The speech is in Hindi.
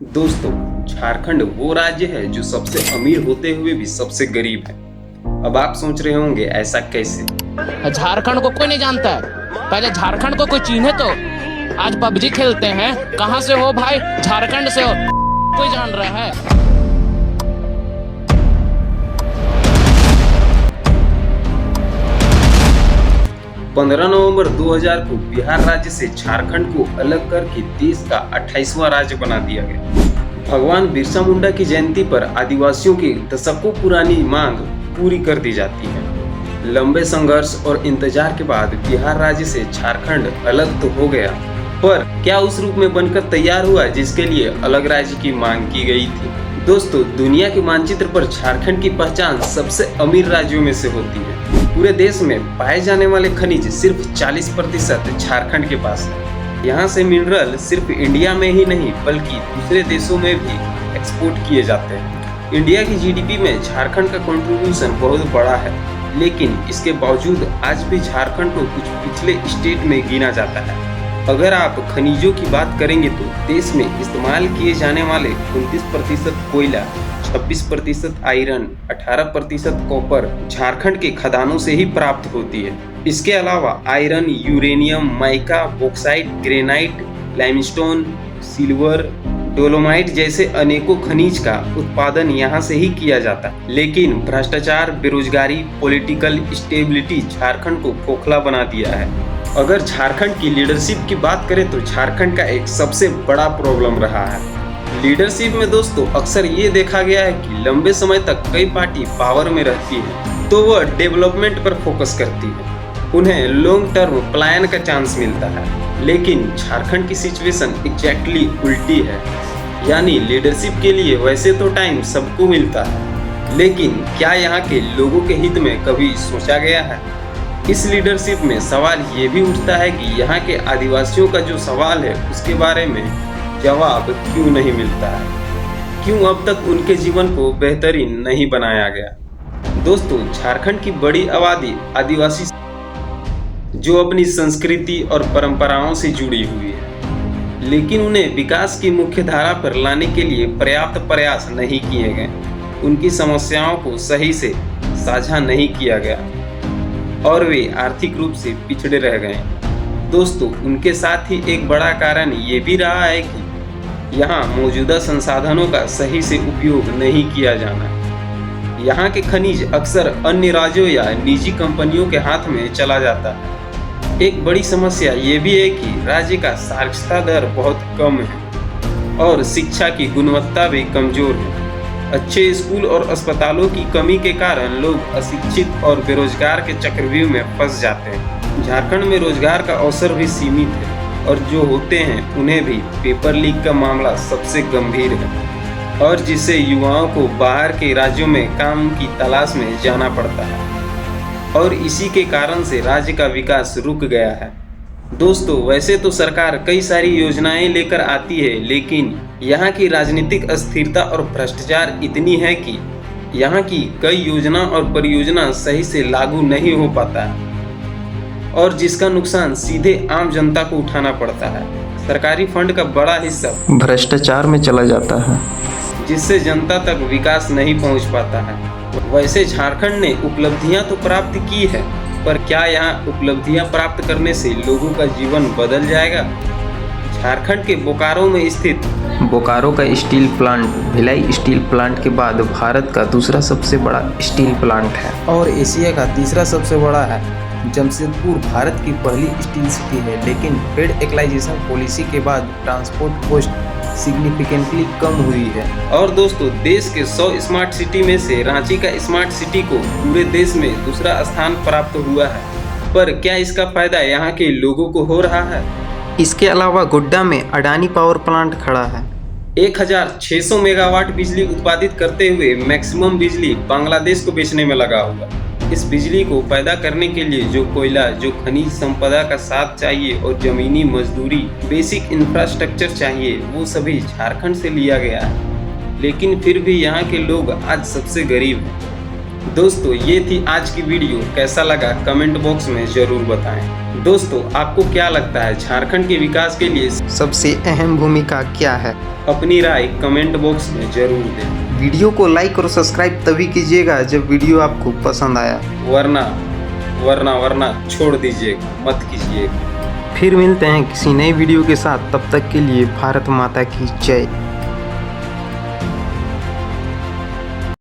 दोस्तों, झारखंड वो राज्य है जो सबसे अमीर होते हुए भी सबसे गरीब है। अब आप सोच रहे होंगे ऐसा कैसे। झारखंड को कोई नहीं जानता है। पहले झारखंड को कोई चिन्हे तो। आज पबजी खेलते हैं। कहाँ से हो भाई? झारखंड से हो। कोई जान रहा है? 15 नवंबर 2000 को बिहार राज्य से झारखंड को अलग करके देश का 28वां राज्य बना दिया गया। भगवान बिरसा मुंडा की जयंती पर आदिवासियों की दशकों पुरानी मांग पूरी कर दी जाती है। लंबे संघर्ष और इंतजार के बाद बिहार राज्य से झारखंड अलग तो हो गया, पर क्या उस रूप में बनकर तैयार हुआ जिसके लिए अलग राज्य की मांग की गई थी। दोस्तों, दुनिया के मानचित्र पर झारखंड की पहचान सबसे अमीर राज्यों में से होती है। पूरे देश में पाए जाने वाले खनिज सिर्फ 40% झारखंड के पास है। यहाँ से मिनरल सिर्फ इंडिया में ही नहीं बल्कि दूसरे देशों में भी एक्सपोर्ट किए जाते हैं। इंडिया की जीडीपी में झारखंड का कंट्रीब्यूशन बहुत बड़ा है, लेकिन इसके बावजूद आज भी झारखंड को कुछ पिछले स्टेट में गिना जाता है। अगर आप खनिजों की बात करेंगे तो देश में इस्तेमाल किए जाने वाले 29% कोयला, 26% आयरन, 18% कॉपर झारखंड के खदानों से ही प्राप्त होती है। इसके अलावा iron, uranium, mica, bauxite, granite, limestone, silver, dolomite जैसे अनेकों खनिज का उत्पादन यहाँ से ही किया जाता है। लेकिन भ्रष्टाचार, बेरोजगारी, पॉलिटिकल स्टेबिलिटी झारखंड को खोखला बना दिया है। अगर झारखंड की लीडरशिप की बात करें तो झारखंड का एक सबसे बड़ा प्रॉब्लम रहा है। लीडरशिप में दोस्तों अक्सर ये देखा गया है कि लंबे समय तक कई पार्टी पावर में रहती है तो वह डेवलपमेंट पर फोकस करती है, उन्हें लॉन्ग टर्म प्लान का चांस मिलता है। लेकिन झारखंड की सिचुएशन एग्जैक्टली उल्टी है। यानी लीडरशिप के लिए वैसे तो टाइम सबको मिलता है, लेकिन क्या यहाँ के लोगों के हित में कभी सोचा गया है? इस लीडरशिप में सवाल ये भी उठता है कि यहाँ के आदिवासियों का जो सवाल है उसके बारे में जवाब क्यों नहीं मिलता है? क्यों अब तक उनके जीवन को बेहतरीन नहीं बनाया गया? दोस्तों, झारखंड की बड़ी आबादी आदिवासी जो अपनी संस्कृति और परंपराओं से जुड़ी हुई है, लेकिन उन्हें विकास की मुख्य धारा पर लाने के लिए पर्याप्त प्रयास नहीं किए गए। उनकी समस्याओं को सही से साझा नहीं किया गया और वे आर्थिक रूप से पिछड़े रह गए। दोस्तों, उनके साथ ही एक बड़ा कारण ये भी रहा है कि यहाँ मौजूदा संसाधनों का सही से उपयोग नहीं किया जाना। यहाँ के खनिज अक्सर अन्य राज्यों या निजी कंपनियों के हाथ में चला जाता है। एक बड़ी समस्या ये भी है कि राज्य का साक्षरता दर बहुत कम है और शिक्षा की गुणवत्ता भी कमजोर है। अच्छे स्कूल और अस्पतालों की कमी के कारण लोग अशिक्षित और बेरोजगार के चक्रव्यूह में फंस जाते हैं। झारखंड में रोजगार का अवसर भी सीमित है और जो होते हैं उन्हें भी पेपर लीक का मामला सबसे गंभीर है, और जिससे युवाओं को बाहर के राज्यों में काम की तलाश में जाना पड़ता है और इसी के कारण से राज्य का विकास रुक गया है। दोस्तों, वैसे तो सरकार कई सारी योजनाएं लेकर आती है, लेकिन यहाँ की राजनीतिक अस्थिरता और भ्रष्टाचार इतनी है कि यहाँ की कई योजना और परियोजना सही से लागू नहीं हो पाता है और जिसका नुकसान सीधे आम जनता को उठाना पड़ता है। सरकारी फंड का बड़ा हिस्सा भ्रष्टाचार में चला जाता है, जिससे जनता तक विकास नहीं पहुँच पाता है। वैसे झारखंड ने उपलब्धियां तो प्राप्त की है, पर क्या यहाँ उपलब्धियां प्राप्त करने से लोगों का जीवन बदल जाएगा? झारखंड के बोकारो में स्थित बोकारो का steel plant Bhilai steel plant के बाद भारत का दूसरा सबसे बड़ा स्टील प्लांट है और एशिया का तीसरा सबसे बड़ा है। जमशेदपुर भारत की पहली स्टील सिटी है, लेकिन फेड एक्लाइजेशन पॉलिसी के बाद ट्रांसपोर्ट कॉस्ट सिग्निफिकेंटली कम हुई है। और दोस्तों, देश के 100 स्मार्ट सिटी में से रांची का स्मार्ट सिटी को पूरे देश में दूसरा स्थान प्राप्त हुआ है, पर क्या इसका फायदा यहाँ के लोगों को हो रहा है? इसके अलावा गोड्डा में अडानी पावर प्लांट खड़ा है। 1600 मेगावाट बिजली उत्पादित करते हुए मैक्सिमम बिजली बांग्लादेश को बेचने में लगा हुआ। इस बिजली को पैदा करने के लिए जो कोयला, जो खनिज संपदा का साथ चाहिए और जमीनी मजदूरी, बेसिक इंफ्रास्ट्रक्चर चाहिए, वो सभी झारखंड से लिया गया है। लेकिन फिर भी यहाँ के लोग आज सबसे गरीब हैं। दोस्तों, ये थी आज की वीडियो। कैसा लगा कमेंट बॉक्स में जरूर बताएं। दोस्तों, आपको क्या लगता है झारखंड के विकास के लिए सबसे अहम भूमिका क्या है? अपनी राय कमेंट बॉक्स में जरूर दें, वीडियो को लाइक और सब्सक्राइब तभी कीजिएगा जब वीडियो आपको पसंद आया। वरना छोड़ दीजिएगा, मत कीजिएगा। फिर मिलते हैं किसी नई वीडियो के साथ, तब तक के लिए भारत माता की जय।